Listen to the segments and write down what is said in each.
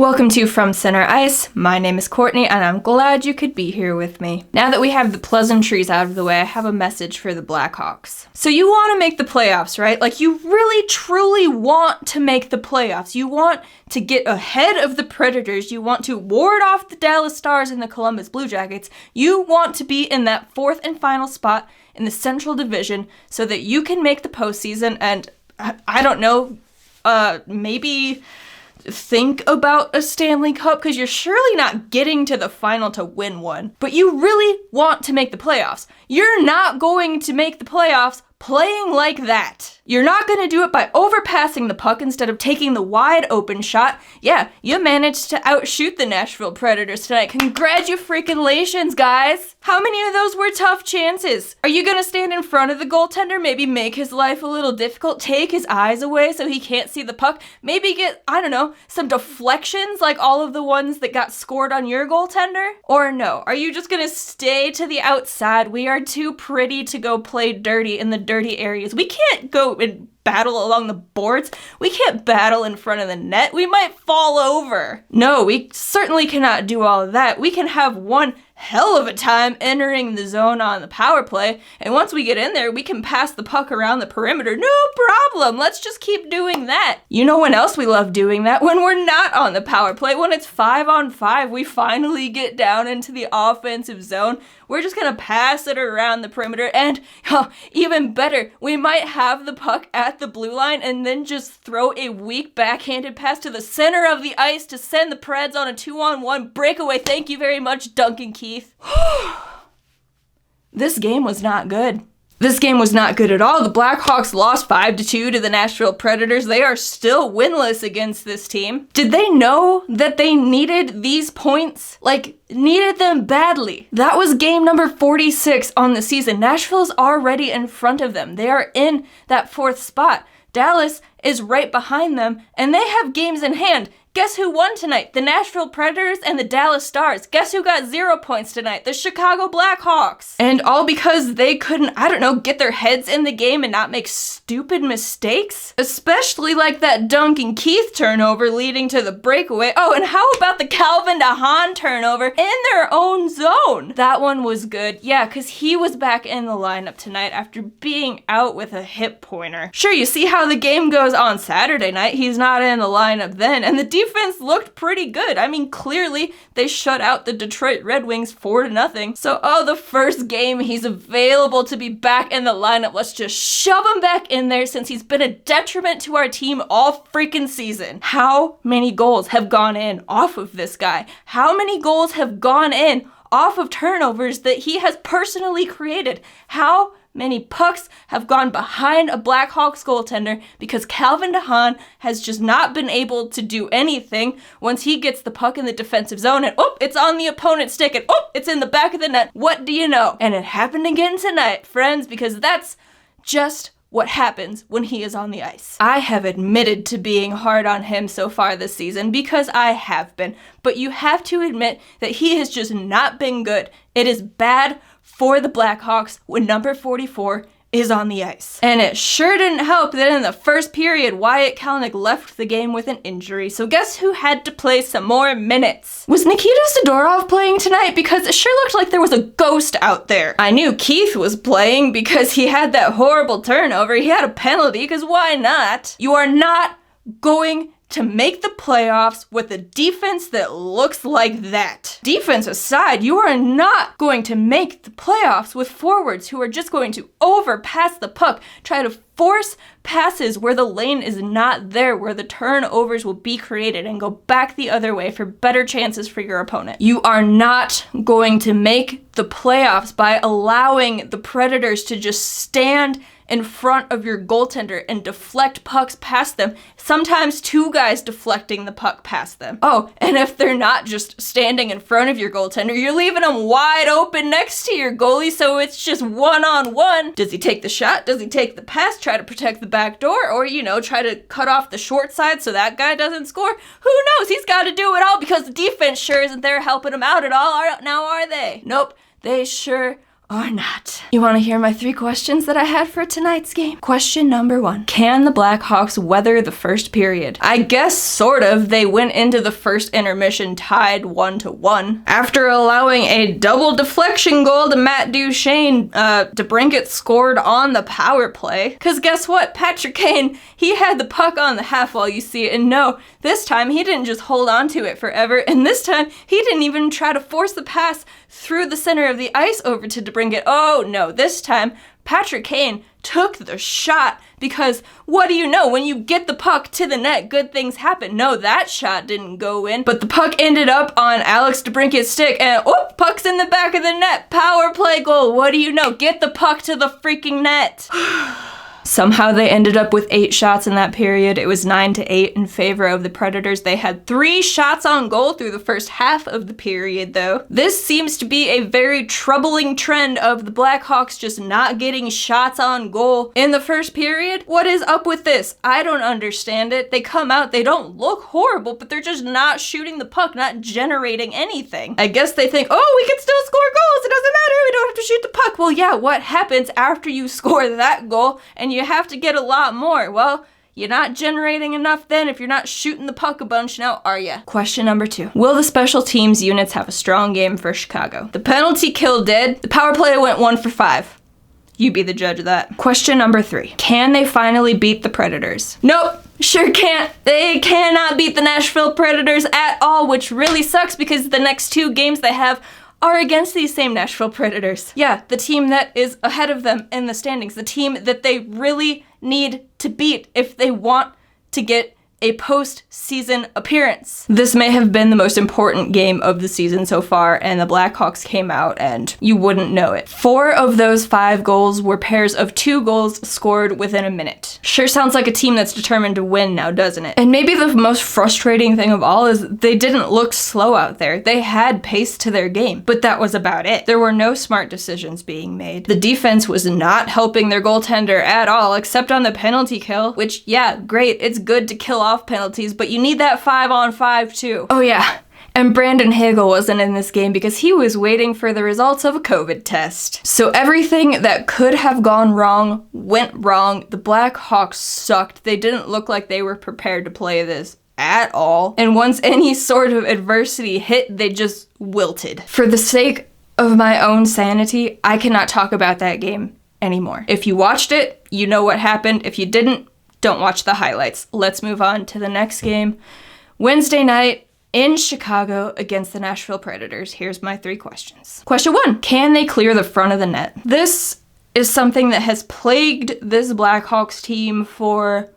Welcome to From Center Ice. My name is Courtney and I'm glad you could be here with me. Now that we have the pleasantries out of the way, I have a message for the Blackhawks. So you want to make the playoffs, right? Like you really truly want to make the playoffs. You want to get ahead of the Predators. You want to ward off the Dallas Stars and the Columbus Blue Jackets. You want to be in that fourth and final spot in the Central Division so that you can make the postseason and, I don't know, maybe think about a Stanley Cup, because you're surely not getting to the final to win one. But you really want to make the playoffs. You're not going to make the playoffs playing like that. You're not going to do it by overpassing the puck instead of taking the wide open shot. Yeah, you managed to outshoot the Nashville Predators tonight. Congratulations, guys. How many of those were tough chances? Are you going to stand in front of the goaltender, maybe make his life a little difficult, take his eyes away so he can't see the puck, maybe get, I don't know, some deflections like all of the ones that got scored on your goaltender? Or no, are you just going to stay to the outside? We are too pretty to go play dirty in the dirty areas. We can't go and battle along the boards. We can't battle in front of the net. We might fall over. No, we certainly cannot do all of that. We can have one hell of a time entering the zone on the power play, and once we get in there, we can pass the puck around the perimeter. No problem. Let's just keep doing that. You know when else we love doing that? When we're not on the power play. When it's 5-on-5, we finally get down into the offensive zone. We're just gonna pass it around the perimeter, and even better, we might have the puck at the blue line and then just throw a weak backhanded pass to the center of the ice to send the Preds on a 2-on-1 breakaway. Thank you very much, Duncan Keith. This game was not good. This game was not good at all. The Blackhawks lost 5-2 to the Nashville Predators. They are still winless against this team. Did they know that they needed these points? Like, needed them badly. That was game number 46 on the season. Nashville's already in front of them. They are in that fourth spot. Dallas is right behind them, and they have games in hand. Guess who won tonight? The Nashville Predators and the Dallas Stars. Guess who got 0 points tonight? The Chicago Blackhawks. And all because they couldn't, I don't know, get their heads in the game and not make stupid mistakes? Especially like that Duncan Keith turnover leading to the breakaway. Oh, and how about the Calvin DeHaan turnover in their own zone? That one was good. Yeah, because he was back in the lineup tonight after being out with a hip pointer. Sure, you see how the game goes on Saturday night. He's not in the lineup then, and the defense looked pretty good. I mean, clearly they shut out the Detroit Red Wings 4-0. So, the first game he's available to be back in the lineup. Let's just shove him back in there since he's been a detriment to our team all freaking season. How many goals have gone in off of this guy? How many goals have gone in off of turnovers that he has personally created? How many pucks have gone behind a Blackhawks goaltender because Calvin DeHaan has just not been able to do anything once he gets the puck in the defensive zone and it's on the opponent's stick and it's in the back of the net. What do you know? And it happened again tonight, friends, because that's just what happens when he is on the ice. I have admitted to being hard on him so far this season because I have been, but you have to admit that he has just not been good. It is bad for the Blackhawks when number 44 is on the ice. And it sure didn't help that in the first period, Wyatt Kalynuk left the game with an injury. So guess who had to play some more minutes? Was Nikita Zadorov playing tonight? Because it sure looked like there was a ghost out there. I knew Keith was playing because he had that horrible turnover. He had a penalty, because why not? You are not going to make the playoffs with a defense that looks like that. Defense aside, you are not going to make the playoffs with forwards who are just going to overpass the puck, try to force passes where the lane is not there, where the turnovers will be created, and go back the other way for better chances for your opponent. You are not going to make the playoffs by allowing the Predators to just stand in front of your goaltender and deflect pucks past them. Sometimes two guys deflecting the puck past them. And if they're not just standing in front of your goaltender, you're leaving them wide open next to your goalie, so it's just one-on-one. Does he take the shot? Does he take the pass, try to protect the back door, or, try to cut off the short side so that guy doesn't score? Who knows? He's got to do it all because the defense sure isn't there helping him out at all. Now are they? Nope. They sure or not. You want to hear my 3 questions that I had for tonight's game? Question number 1. Can the Blackhawks weather the first period? I guess sort of. They went into the first intermission tied 1-1. After allowing a double deflection goal to Matt Duchene, DeBrincat scored on the power play. Because guess what? Patrick Kane, he had the puck on the half wall, you see it. And no, this time he didn't just hold on to it forever. And this time he didn't even try to force the pass through the center of the ice over to DeBrincat. Oh no, this time Patrick Kane took the shot, because what do you know? When you get the puck to the net, good things happen. No, that shot didn't go in, but the puck ended up on Alex DeBrincat's stick, and puck's in the back of the net. Power play goal. What do you know? Get the puck to the freaking net. Somehow they ended up with 8 shots in that period. It was 9-8 in favor of the Predators. They had 3 shots on goal through the first half of the period, though. This seems to be a very troubling trend of the Blackhawks just not getting shots on goal in the first period. What is up with this? I don't understand it. They come out, they don't look horrible, but they're just not shooting the puck, not generating anything. I guess they think, oh, we can still score goals. It doesn't matter. We don't have to shoot the puck. Well, yeah, what happens after you score that goal and you have to get a lot more? Well, you're not generating enough then if you're not shooting the puck a bunch now, are ya? Question number 2. Will the special teams units have a strong game for Chicago? The penalty kill did. The power play went 1 for 5. You be the judge of that. Question number 3. Can they finally beat the Predators? Nope. Sure can't. They cannot beat the Nashville Predators at all, which really sucks because the next 2 games they have are against these same Nashville Predators. Yeah, the team that is ahead of them in the standings, the team that they really need to beat if they want to get a post-season appearance. This may have been the most important game of the season so far, and the Blackhawks came out and you wouldn't know it. 4 of those 5 goals were pairs of 2 goals scored within a minute. Sure sounds like a team that's determined to win now, doesn't it? And maybe the most frustrating thing of all is they didn't look slow out there. They had pace to their game, but that was about it. There were no smart decisions being made. The defense was not helping their goaltender at all, except on the penalty kill, which, yeah, great, it's good to kill off penalties, but you need that 5-on-5 too. Oh yeah, and Brandon Hagel wasn't in this game because he was waiting for the results of a COVID test. So everything that could have gone wrong went wrong. The Blackhawks sucked. They didn't look like they were prepared to play this at all. And once any sort of adversity hit, they just wilted. For the sake of my own sanity, I cannot talk about that game anymore. If you watched it, you know what happened. If you didn't, don't watch the highlights. Let's move on to the next game. Wednesday night in Chicago against the Nashville Predators. Here's my 3 questions. Question 1, can they clear the front of the net? This is something that has plagued this Blackhawks team for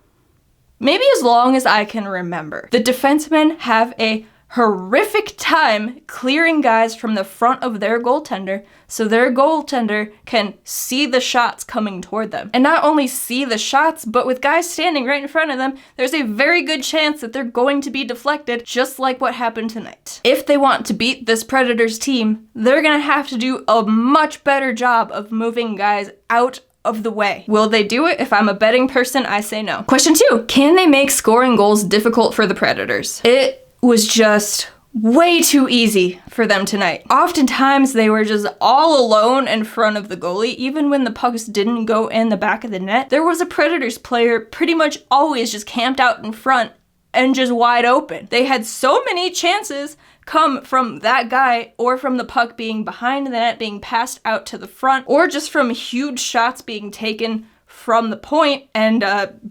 maybe as long as I can remember. The defensemen have a horrific time clearing guys from the front of their goaltender so their goaltender can see the shots coming toward them. And not only see the shots, but with guys standing right in front of them, there's a very good chance that they're going to be deflected, just like what happened tonight. If they want to beat this Predators team, they're gonna have to do a much better job of moving guys out of the way. Will they do it? If I'm a betting person, I say no. Question 2, can they make scoring goals difficult for the Predators? It was just way too easy for them tonight. Oftentimes they were just all alone in front of the goalie. Even when the pucks didn't go in the back of the net, there was a Predators player pretty much always just camped out in front and just wide open. They had so many chances come from that guy or from the puck being behind the net, being passed out to the front, or just from huge shots being taken from the point and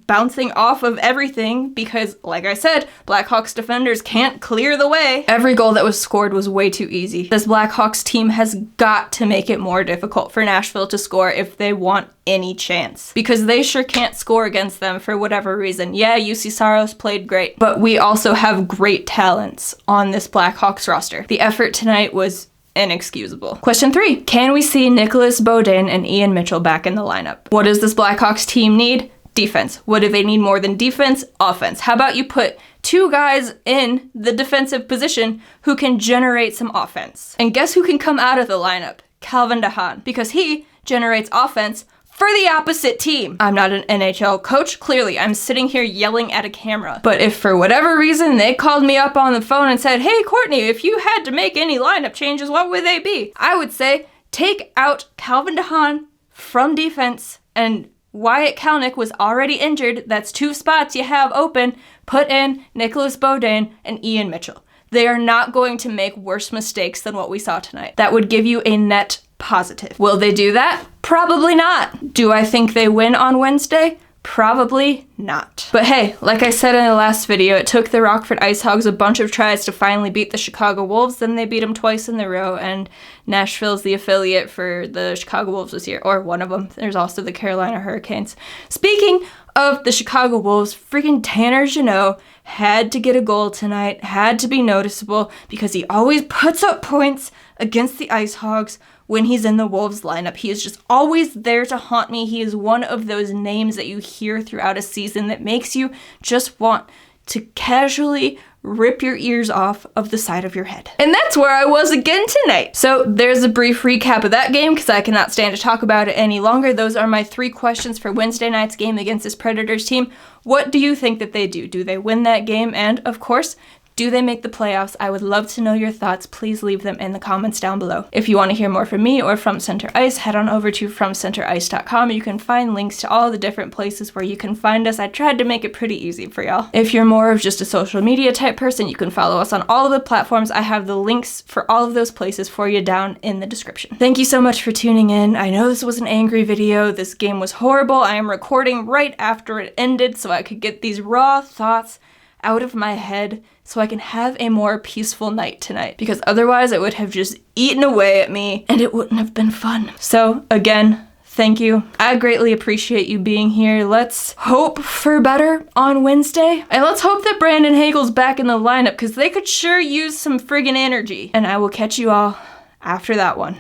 bouncing off of everything because, like I said, Blackhawks defenders can't clear the way. Every goal that was scored was way too easy. This Blackhawks team has got to make it more difficult for Nashville to score if they want any chance, because they sure can't score against them for whatever reason. Yeah, Juuse Saros played great, but we also have great talents on this Blackhawks roster. The effort tonight was inexcusable. Question 3, can we see Nicolas, Beaudin, and Ian Mitchell back in the lineup? What does this Blackhawks team need? Defense. What do they need more than defense? Offense. How about you put 2 guys in the defensive position who can generate some offense? And guess who can come out of the lineup? Calvin DeHaan, because he generates offense for the opposite team. I'm not an NHL coach, clearly. I'm sitting here yelling at a camera. But if for whatever reason they called me up on the phone and said, hey, Courtney, if you had to make any lineup changes, what would they be? I would say, take out Calvin DeHaan from defense, and Wyatt Kalynuk was already injured. That's 2 spots you have open. Put in Nicolas Beaudin and Ian Mitchell. They are not going to make worse mistakes than what we saw tonight. That would give you a net positive. Will they do that? Probably not. Do I think they win on Wednesday? Probably not. But hey, like I said in the last video, it took the Rockford IceHogs a bunch of tries to finally beat the Chicago Wolves. Then they beat them twice in a row, and Nashville's the affiliate for the Chicago Wolves this year, or one of them. There's also the Carolina Hurricanes. Speaking of the Chicago Wolves, freaking Tanner Jeannot had to get a goal tonight, had to be noticeable, because he always puts up points against the IceHogs when he's in the Wolves lineup. He is just always there to haunt me. He is one of those names that you hear throughout a season that makes you just want to casually rip your ears off of the side of your head. And that's where I was again tonight. So there's a brief recap of that game because I cannot stand to talk about it any longer. Those are my 3 questions for Wednesday night's game against this Predators team. What do you think that they do? Do they win that game? And of course, do they make the playoffs? I would love to know your thoughts. Please leave them in the comments down below. If you want to hear more from me or from Center Ice, head on over to FromCenterIce.com. You can find links to all the different places where you can find us. I tried to make it pretty easy for y'all. If you're more of just a social media type person, you can follow us on all of the platforms. I have the links for all of those places for you down in the description. Thank you so much for tuning in. I know this was an angry video. This game was horrible. I am recording right after it ended so I could get these raw thoughts out of my head so I can have a more peaceful night tonight, because otherwise it would have just eaten away at me and it wouldn't have been fun. So again, thank you. I greatly appreciate you being here. Let's hope for better on Wednesday, and let's hope that Brandon Hagel's back in the lineup because they could sure use some friggin' energy. And I will catch you all after that one.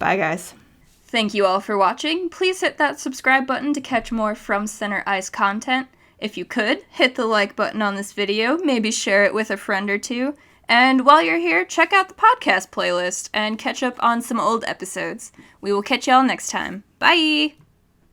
Bye guys. Thank you all for watching. Please hit that subscribe button to catch more From Center Ice content. If you could, hit the like button on this video, maybe share it with a friend or two, and while you're here, check out the podcast playlist and catch up on some old episodes. We will catch y'all next time. Bye!